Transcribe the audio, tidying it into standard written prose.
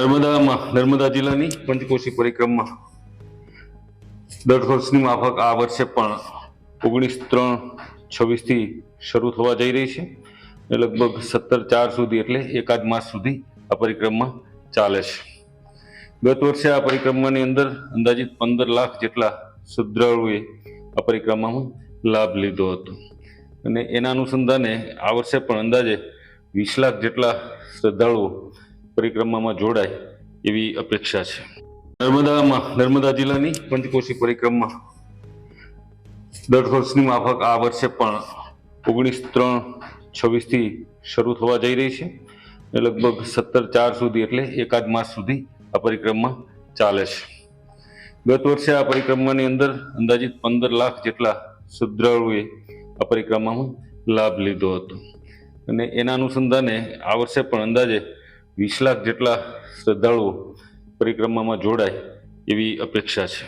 નર્મદા જિલ્લાની પંચકોશી પરિક્રમા દર વર્ષની માફક આ વર્ષે પણ 19/3/26 થી શરૂ થવા જઈ રહી છે. લગભગ 17/4 સુધી એટલે એકાદ માસ સુધી આ પરિક્રમા ચાલે છે. ગત વર્ષે આ પરિક્રમાની અંદર અંદાજિત 15 લાખ જેટલા શ્રદ્ધાળુઓએ આ પરિક્રમામાં લાભ લીધો હતો અને એના અનુસંધાને આ વર્ષે પણ અંદાજે 20 લાખ જેટલા શ્રદ્ધાળુઓ પરિક્રમામાં જોડાય એવી અપેક્ષા છે. નર્મદા જિલ્લાની પંચકોશી પરિક્રમા દર વર્ષની માફક આ વર્ષે પણ 19/3/26 થી શરૂ થવા જઈ રહી છે. લગભગ 17/4 સુધી એટલે એકાદ માસ સુધી આ પરિક્રમા ચાલે છે. ગત વર્ષે આ પરિક્રમાની અંદર અંદાજિત 15 લાખ જેટલા શ્રદ્ધાળુઓએ આ પરિક્રમામાં લાભ લીધો હતો અને એના અનુસંધાને આ વર્ષે પણ અંદાજે 20 લાખ જેટલા શ્રદ્ધાળુઓ પરિક્રમામાં જોડાય એવી અપેક્ષા છે.